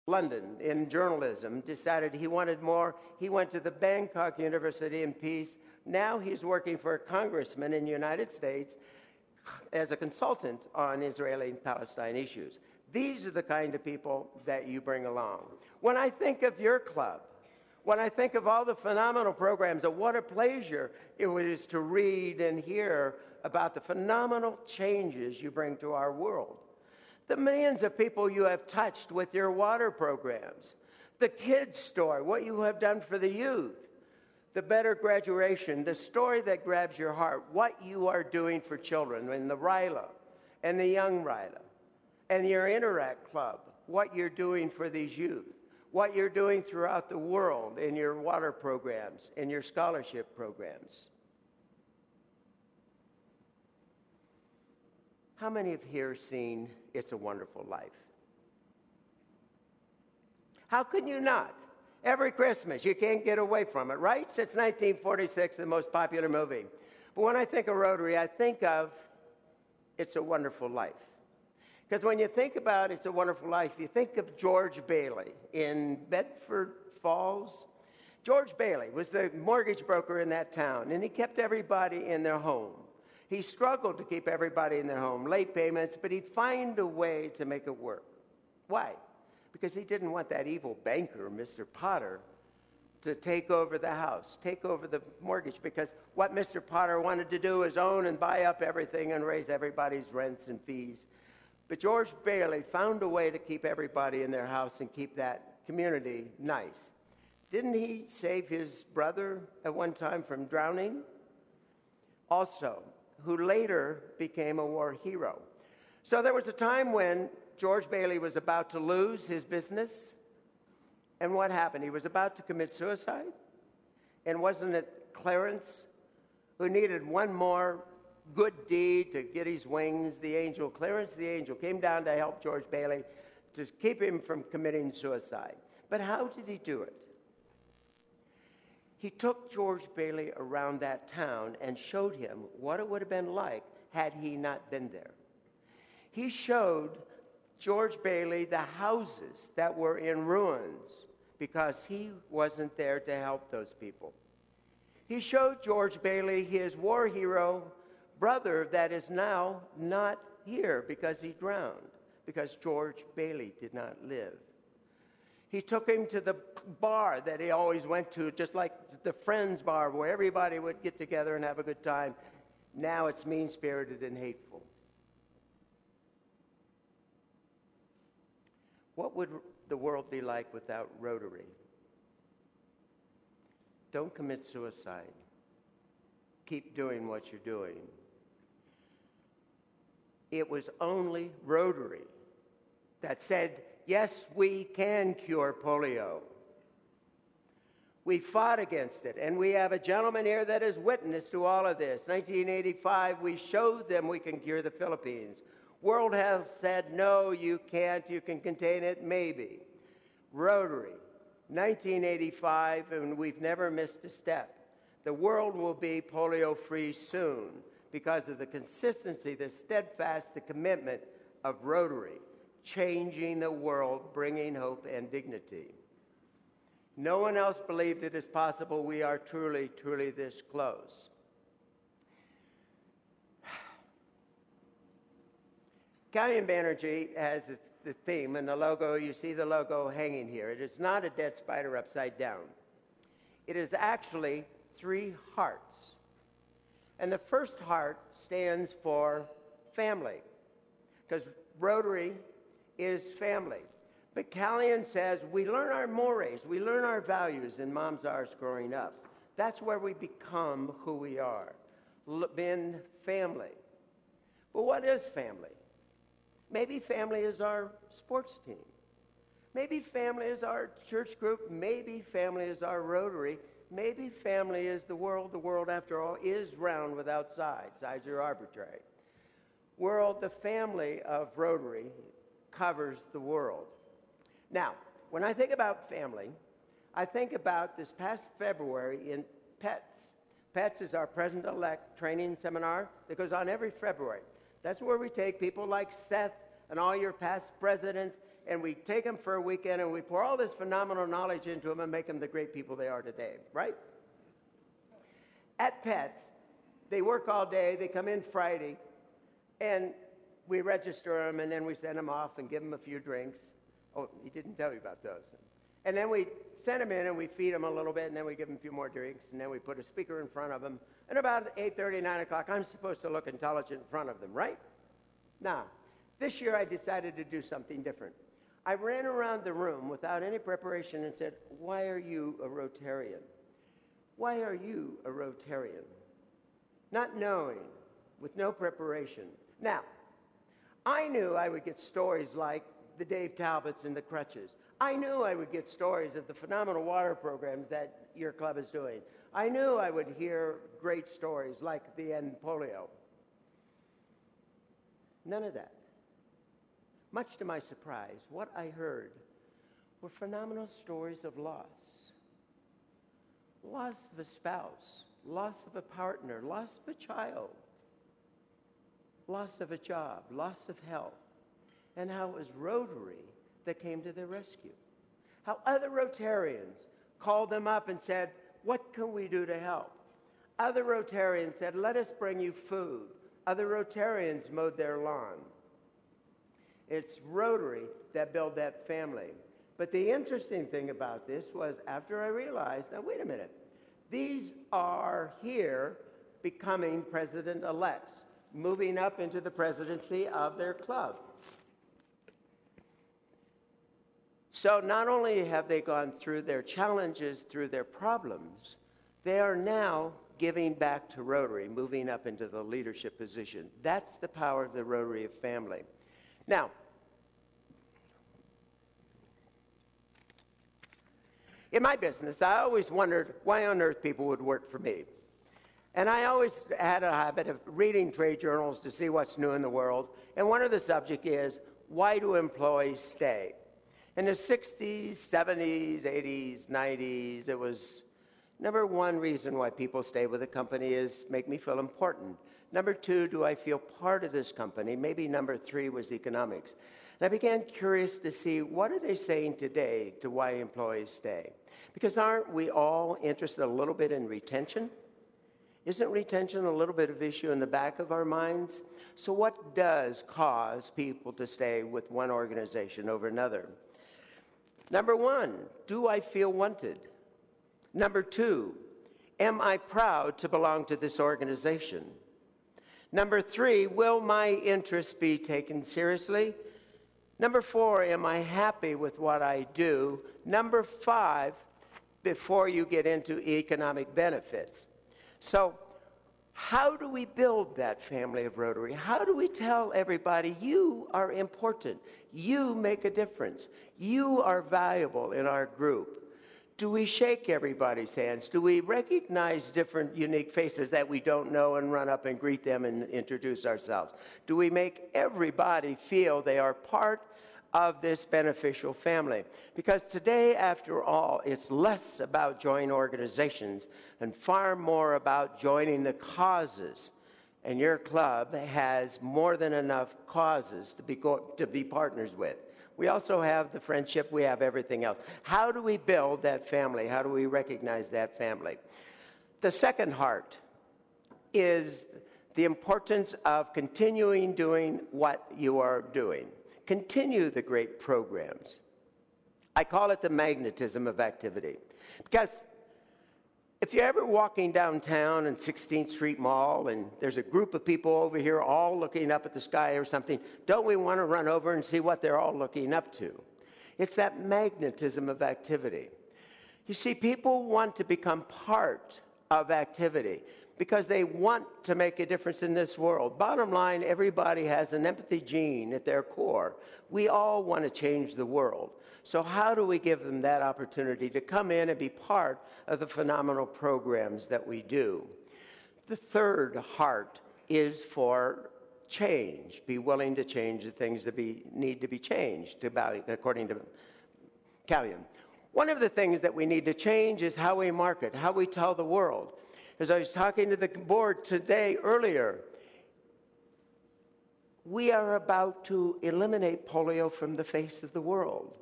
London in journalism, decided he wanted more. He went to the Bangkok University in peace. Now he's working for a congressman in the United States as a consultant on Israeli-Palestine issues. These are the kind of people that you bring along. When I think of your club, when I think of all the phenomenal programs, what a pleasure it is to read and hear about the phenomenal changes you bring to our world. The millions of people you have touched with your water programs, the kids' story, what you have done for the youth, the better graduation, the story that grabs your heart, what you are doing for children in the RILA and the Young RILA and your Interact Club, what you're doing for these youth, what you're doing throughout the world in your water programs, in your scholarship programs. How many have here seen It's a Wonderful Life? How can you not? Every Christmas, you can't get away from it, right? Since 1946, the most popular movie. But when I think of Rotary, I think of It's a Wonderful Life. Because when you think about It's a Wonderful Life, you think of George Bailey in Bedford Falls. George Bailey was the mortgage broker in that town, and he kept everybody in their home. He struggled to keep everybody in their home, late payments, but he'd find a way to make it work. Why? Because he didn't want that evil banker, Mr. Potter, to take over the house, take over the mortgage, because what Mr. Potter wanted to do is own and buy up everything and raise everybody's rents and fees. But George Bailey found a way to keep everybody in their house and keep that community nice. Didn't he save his brother at one time from drowning? Also, who later became a war hero. So there was a time when George Bailey was about to lose his business. And what happened? He was about to commit suicide. And wasn't it Clarence who needed one more good deed to get his wings? The angel, Clarence the angel, came down to help George Bailey to keep him from committing suicide. But how did he do it? He took George Bailey around that town and showed him what it would have been like had he not been there. He showed George Bailey the houses that were in ruins because he wasn't there to help those people. He showed George Bailey his war hero brother that is now not here because he drowned, because George Bailey did not live. He took him to the bar that he always went to, just like the Friends bar where everybody would get together and have a good time. Now it's mean-spirited and hateful. What would the world be like without Rotary? Don't commit suicide. Keep doing what you're doing. It was only Rotary that said, yes, we can cure polio. We fought against it, and we have a gentleman here that is witness to all of this. 1985, we showed them we can cure the Philippines. World Health said, no, you can't. You can contain it, maybe. Rotary, 1985, and we've never missed a step. The world will be polio-free soon because of the consistency, the steadfast, the commitment of Rotary, changing the world, bringing hope and dignity. No one else believed it is possible. We are truly, truly this close. Kalyan Banerjee has the theme and the logo. You see the logo hanging here. It is not a dead spider upside down. It is actually 3 hearts. And the first heart stands for family, because Rotary is family. But Kalyan says we learn our mores, we learn our values in Mom's Ours growing up. That's where we become who we are, being family. But what is family? Maybe family is our sports team. Maybe family is our church group. Maybe family is our Rotary. Maybe family is the world. The world, after all, is round without sides. Sides are arbitrary. World, the family of Rotary covers the world. Now, when I think about family, I think about this past February in PETS. PETS is our President-elect training seminar that goes on every February. That's where we take people like Seth and all your past presidents, and we take them for a weekend, and we pour all this phenomenal knowledge into them and make them the great people they are today, right? At Pets, they work all day, they come in Friday, and we register them, and then we send them off and give them a few drinks. Oh, he didn't tell you about those. And then we send them in, and we feed them a little bit, and then we give them a few more drinks, and then we put a speaker in front of them. And about 8:30, 9 o'clock, I'm supposed to look intelligent in front of them, right? Now, this year I decided to do something different. I ran around the room without any preparation and said, "Why are you a Rotarian? Why are you a Rotarian?" Not knowing, with no preparation. Now, I knew I would get stories like the Dave Talbots and the crutches. I knew I would get stories of the phenomenal water programs that your club is doing. I knew I would hear great stories like the end polio. None of that. Much to my surprise, what I heard were phenomenal stories of loss. Loss of a spouse, loss of a partner, loss of a child, loss of a job, loss of health, and how it was Rotary that came to their rescue. How other Rotarians called them up and said, "What can we do to help?" Other Rotarians said, "Let us bring you food." Other Rotarians mowed their lawn. It's Rotary that built that family. But the interesting thing about this was after I realized, now wait a minute, these are here becoming president-elects, moving up into the presidency of their club. So not only have they gone through their challenges, through their problems, they are now giving back to Rotary, moving up into the leadership position. That's the power of the Rotary family. Now, in my business, I always wondered why on earth people would work for me. And I always had a habit of reading trade journals to see what's new in the world. And one of the subjects is, why do employees stay? In the 60s, 70s, 80s, 90s, it was number one reason why people stay with a company is make me feel important. Number two, do I feel part of this company? Maybe number three was economics. And I began curious to see what are they saying today to why employees stay? Because aren't we all interested a little bit in retention? Isn't retention a little bit of issue in the back of our minds? So what does cause people to stay with one organization over another? Number one, do I feel wanted? Number two, am I proud to belong to this organization? Number three, will my interests be taken seriously? Number four, am I happy with what I do? Number five, before you get into economic benefits. So how do we build that family of Rotary? How do we tell everybody, you are important, you make a difference, you are valuable in our group? Do we shake everybody's hands? Do we recognize different unique faces that we don't know and run up and greet them and introduce ourselves? Do we make everybody feel they are part of this beneficial family? Because today, after all, it's less about joining organizations and far more about joining the causes. And your club has more than enough causes to be partners with. We also have the friendship, we have everything else. How do we build that family? How do we recognize that family? The second heart is the importance of continuing doing what you are doing. Continue the great programs. I call it the magnetism of activity. Because if you're ever walking downtown in 16th Street Mall and there's a group of people over here all looking up at the sky or something, don't we want to run over and see what they're all looking up to? It's that magnetism of activity. You see, people want to become part of activity because they want to make a difference in this world. Bottom line, everybody has an empathy gene at their core. We all want to change the world. So how do we give them that opportunity to come in and be part of the phenomenal programs that we do? The third heart is for change. Be willing to change the things that need to be changed, according to Callion. One of the things that we need to change is how we market, how we tell the world. As I was talking to the board today earlier, we are about to eliminate polio from the face of the world.